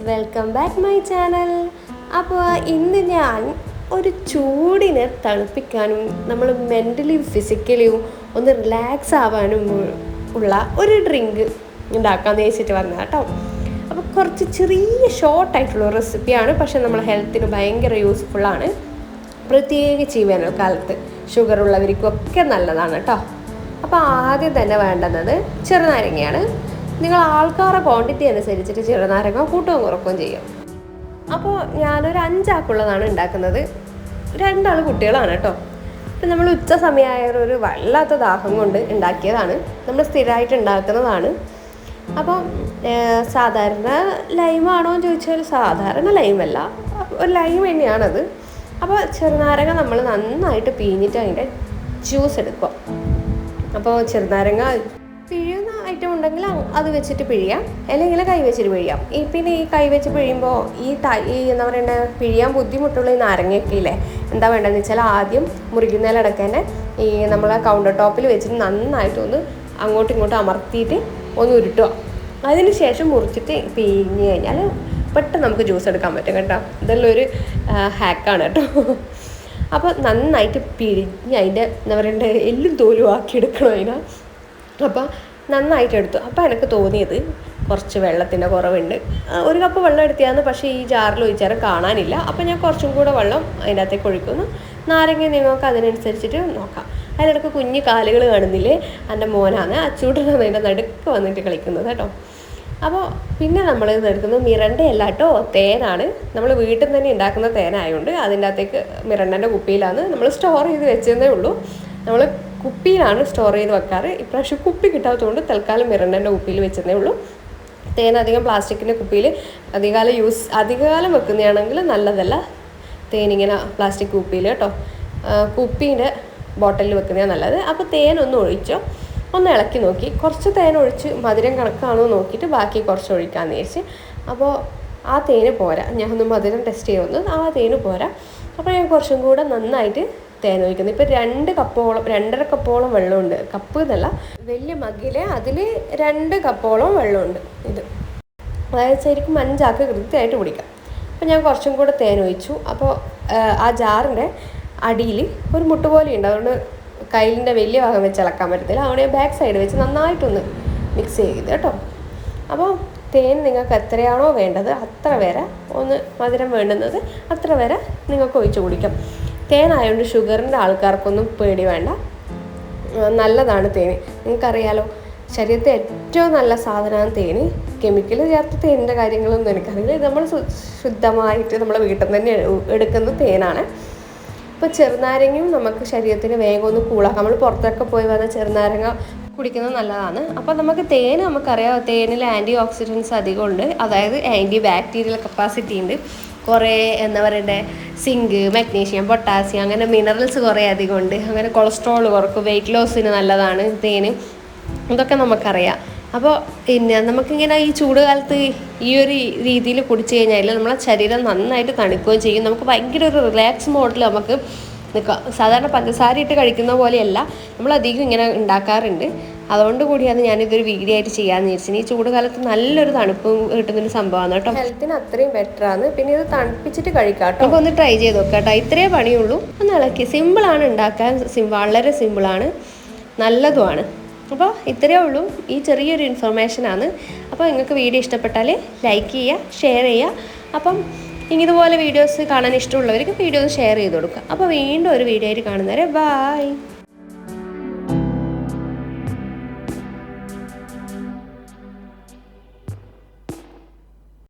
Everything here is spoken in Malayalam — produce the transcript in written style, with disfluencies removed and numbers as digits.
Welcome back my channel. അപ്പോൾ ഇന്ന് ഞാൻ ഒരു ചൂടിനെ തണുപ്പിക്കാനും നമ്മൾ മെൻ്റലിയും ഫിസിക്കലിയും ഒന്ന് റിലാക്സ് ആവാനും ഉള്ള ഒരു ഡ്രിങ്ക് ഉണ്ടാക്കാമെന്ന് വെച്ചിട്ട് വന്നത് കേട്ടോ. അപ്പോൾ കുറച്ച് ചെറിയ ഷോർട്ടായിട്ടുള്ള റെസിപ്പിയാണ്, പക്ഷേ നമ്മൾ ഹെൽത്തിന് ഭയങ്കര യൂസ്ഫുള്ളാണ്. പ്രത്യേകിച്ച് ഈ വേനൽക്കാലത്ത് ഷുഗർ ഉള്ളവർക്കൊക്കെ നല്ലതാണ് കേട്ടോ. അപ്പോൾ ആദ്യം തന്നെ വേണ്ടുന്നത് ചെറുനാരങ്ങയാണ്. നിങ്ങൾ ആൾക്കാരുടെ ക്വാണ്ടിറ്റി അനുസരിച്ചിട്ട് ചെറുനാരങ്ങ കൂട്ടവും കുറക്കുകയും ചെയ്യും. അപ്പോൾ ഞാനൊരു 5 ആക്കുള്ളതാണ് ഉണ്ടാക്കുന്നത്. 2 ആൾ കുട്ടികളാണ് കേട്ടോ. ഇപ്പം നമ്മൾ ഉച്ച സമയമായൊരു വല്ലാത്ത ദാഹം കൊണ്ട് ഉണ്ടാക്കിയതാണ്. നമ്മൾ സ്ഥിരമായിട്ട് ഉണ്ടാക്കുന്നതാണ്. അപ്പം സാധാരണ ലൈമാണോ എന്ന് ചോദിച്ചാൽ സാധാരണ ലൈമല്ല, ഒരു ലൈം തന്നെയാണത്. അപ്പോൾ ചെറുനാരങ്ങ നമ്മൾ നന്നായിട്ട് പിഴിഞ്ഞിട്ട് അതിൻ്റെ ജ്യൂസ് എടുക്കുക. അപ്പോൾ ചെറുനാരങ്ങ പിഴിയുന്ന ഐറ്റം ഉണ്ടെങ്കിൽ അത് വെച്ചിട്ട് പിഴിയാം, അല്ലെങ്കിൽ കൈ വെച്ചിട്ട് പിഴിയാം. പിന്നെ ഈ കൈ വെച്ച് പിഴിയുമ്പോൾ ഈ എന്താ പറയണ്ടേ, പിഴിയാൻ ബുദ്ധിമുട്ടുള്ള ഈ നാരങ്ങയൊക്കെ ഇല്ലേ, എന്താ വേണ്ടതെന്ന് വെച്ചാൽ ആദ്യം മുറിക്കുന്നതിലടക്കം തന്നെ ഈ നമ്മളെ കൗണ്ടർ ടോപ്പിൽ വെച്ചിട്ട് നന്നായിട്ടൊന്ന് അങ്ങോട്ടും ഇങ്ങോട്ടും അമർത്തിയിട്ട് ഒന്ന് ഉരുട്ടുക. അതിന് ശേഷം മുറിച്ചിട്ട് പിഴിഞ്ഞ് കഴിഞ്ഞാൽ പെട്ടെന്ന് നമുക്ക് ജ്യൂസ് എടുക്കാൻ പറ്റും കേട്ടോ. ഇതെല്ലാം ഒരു ഹാക്കാണ് കേട്ടോ. അപ്പോൾ നന്നായിട്ട് പിഴിഞ്ഞ് അതിൻ്റെ എന്താ പറയണ്ടേ എല്ലും തോലും ആക്കിയെടുക്കണം അതിനെ. അപ്പോൾ നന്നായിട്ട് എടുത്തു. അപ്പോൾ എനിക്ക് തോന്നിയത് കുറച്ച് വെള്ളത്തിൻ്റെ കുറവുണ്ട്. 1 കപ്പ് വെള്ളം എടുത്തിയാന്ന്, പക്ഷേ ഈ ജാറിൽ ഒഴിച്ചാൽ കാണാനില്ല. അപ്പോൾ ഞാൻ കുറച്ചും കൂടെ വെള്ളം അതിൻ്റെ അകത്തേക്ക് ഒഴിക്കുന്നു. നാരങ്ങ നിങ്ങൾക്ക് അതിനനുസരിച്ചിട്ട് നോക്കാം. അതിനിടയ്ക്ക് കുഞ്ഞു കാലുകൾ കാണുന്നില്ലേ, എൻ്റെ മോനാണ് അച്ചൂട്ടനാണ് അതിൻ്റെ നടുക്ക് വന്നിട്ട് കളിക്കുന്നത് കേട്ടോ. അപ്പോൾ പിന്നെ നമ്മൾ എടുക്കുന്നത് മിറണ്ട അല്ല കേട്ടോ, തേനാണ്. നമ്മൾ വീട്ടിൽ നിന്ന് തന്നെ ഉണ്ടാക്കുന്ന തേനായതുകൊണ്ട് അതിൻ്റെ അകത്തേക്ക് മിറണ്ടൻ്റെ കുപ്പിയിലാണ് നമ്മൾ സ്റ്റോർ ചെയ്ത് വെച്ചതേ ഉള്ളൂ. നമ്മൾ കുപ്പിയിലാണ് സ്റ്റോർ ചെയ്ത് വെക്കാറ്. ഇപ്രാവശ്യം കുപ്പി കിട്ടാത്തതുകൊണ്ട് തൽക്കാലം മിറണ്ടൻ്റെ കുപ്പിയിൽ വെച്ചതേ ഉള്ളൂ. തേൻ അധികം പ്ലാസ്റ്റിക്കിൻ്റെ കുപ്പിയിൽ അധികകാലം വെക്കുന്നതാണെങ്കിൽ നല്ലതല്ല. തേനിങ്ങനെ പ്ലാസ്റ്റിക് കുപ്പിയിൽ കേട്ടോ, കുപ്പീൻ്റെ ബോട്ടലിൽ വെക്കുന്നതാണ് നല്ലത്. അപ്പോൾ തേനൊന്ന് ഒഴിച്ചോ, ഒന്ന് ഇളക്കി നോക്കി. കുറച്ച് തേൻ ഒഴിച്ച് മധുരം കണക്കാണോ നോക്കിയിട്ട് ബാക്കി കുറച്ച് ഒഴിക്കാമെന്ന് വിചാരിച്ച്. അപ്പോൾ ആ തേന് പോരാ, ഞാൻ ഒന്ന് മധുരം ടെസ്റ്റ് ചെയ്യുമെന്ന്. ആ തേന് പോരാ. അപ്പോൾ ഞാൻ കുറച്ചും കൂടെ നന്നായിട്ട് തേൻ ഒഴിക്കുന്നത്. ഇപ്പോൾ 2 കപ്പോളം വെള്ളമുണ്ട്. കപ്പ് എന്നല്ല, വലിയ മഗ്ഗിലെ അതിൽ 2 കപ്പോളം വെള്ളമുണ്ട്. ഇത് അതായത് ശരിക്കും 5 ആൾക്ക് കൃത്യമായിട്ട് കുടിക്കാം. അപ്പോൾ ഞാൻ കുറച്ചും കൂടെ തേൻ ഒഴിച്ചു. അപ്പോൾ ആ ജാറിൻ്റെ അടിയിൽ ഒരു മുട്ട് പോലെ ഉണ്ട്, അതുകൊണ്ട് കയ്യിലിൻ്റെ വലിയ ഭാഗം വെച്ച് ഇളക്കാൻ പറ്റത്തില്ല. അവിടെ ബാക്ക് സൈഡ് വെച്ച് നന്നായിട്ടൊന്ന് മിക്സ് ചെയ്ത് കേട്ടോ. അപ്പോൾ തേൻ നിങ്ങൾക്ക് എത്രയാണോ വേണ്ടത് അത്ര വരെ, ഒന്ന് മധുരം വേണ്ടുന്നത് അത്ര വരെ നിങ്ങൾക്ക് ഒഴിച്ച് കുടിക്കാം. തേനായതുകൊണ്ട് ഷുഗറിൻ്റെ ആൾക്കാർക്കൊന്നും പേടി വേണ്ട, നല്ലതാണ് തേൻ. നിങ്ങൾക്കറിയാലോ, ശരീരത്തെ ഏറ്റവും നല്ല സാധനമാണ് തേൻ. കെമിക്കൽ ചേർത്ത തേനിൻ്റെ കാര്യങ്ങളൊന്നും എനിക്കറിയില്ല. ഇത് നമ്മൾ ശുദ്ധമായിട്ട് നമ്മളെ വീട്ടിൽ നിന്ന് തന്നെ എടുക്കുന്ന തേനാണ്. ഇപ്പോൾ ചെറുനാരങ്ങയും നമുക്ക് ശരീരത്തിന് വേഗം ഒന്ന് കൂളാക്കാം. നമ്മൾ പുറത്തൊക്കെ പോയി വന്ന ചെറുനാരങ്ങ കുടിക്കുന്നത് നല്ലതാണ്. അപ്പോൾ നമുക്ക് തേൻ നമുക്കറിയാം, തേനിൽ ആൻറ്റി ഓക്സിഡൻസ് അധികമുണ്ട്, അതായത് ആൻറ്റി ബാക്ടീരിയൽ കപ്പാസിറ്റി ഉണ്ട്. കുറേ എന്താ പറയണ്ടേ, സിങ്ക്, മഗ്നീഷ്യം, പൊട്ടാസ്യം, അങ്ങനെ മിനറൽസ് കുറേ അധികമുണ്ട്. അങ്ങനെ കൊളസ്ട്രോൾ കുറക്കും, വെയിറ്റ് ലോസിന് നല്ലതാണ് തേന്. ഇതൊക്കെ നമുക്കറിയാം. അപ്പോൾ പിന്നെ നമുക്കിങ്ങനെ ഈ ചൂട് കാലത്ത് ഈ ഒരു രീതിയിൽ കുടിച്ചു കഴിഞ്ഞാൽ നമ്മളെ ശരീരം നന്നായിട്ട് തണുക്കുകയും ചെയ്യും. നമുക്ക് ഭയങ്കര ഒരു റിലാക്സ് മോഡിൽ നമുക്ക് നിൽക്കാം. സാധാരണ പഞ്ചസാര ഇട്ട് കഴിക്കുന്ന പോലെയല്ല, നമ്മളധികം ഇങ്ങനെ ഉണ്ടാക്കാറുണ്ട്. അതുകൊണ്ട് കൂടിയാണ് ഞാനിതൊരു വീഡിയോ ആയിട്ട് ചെയ്യാമെന്ന് വിചാരിച്ചത്. ഈ ചൂട് കാലത്ത് നല്ലൊരു തണുപ്പും കിട്ടുന്നൊരു സംഭവമാണ് കേട്ടോ. ഹെൽത്തിന് അത്രയും ബെറ്ററാണ്. പിന്നെ ഇത് തണുപ്പിച്ചിട്ട് കഴിക്കാം കേട്ടോ. അപ്പോൾ ഒന്ന് ട്രൈ ചെയ്ത് നോക്കാം കേട്ടോ. ഇത്രയേ പണിയുള്ളൂ. ഒന്ന് ഇളക്കി, സിമ്പിളാണ് ഉണ്ടാക്കാൻ, വളരെ സിമ്പിളാണ്, നല്ലതുമാണ്. അപ്പോൾ ഇത്രയേ ഉള്ളൂ. ഈ ചെറിയൊരു ഇൻഫർമേഷനാണ്. അപ്പോൾ നിങ്ങൾക്ക് വീഡിയോ ഇഷ്ടപ്പെട്ടാൽ ലൈക്ക് ചെയ്യുക, ഷെയർ ചെയ്യുക. അപ്പം ഇതുപോലെ വീഡിയോസ് കാണാൻ ഇഷ്ടമുള്ളവർക്ക് വീഡിയോസ് ഷെയർ ചെയ്ത് കൊടുക്കുക. അപ്പോൾ വീണ്ടും ഒരു വീഡിയോ ആയിട്ട് കാണുന്നവരെ ബൈ.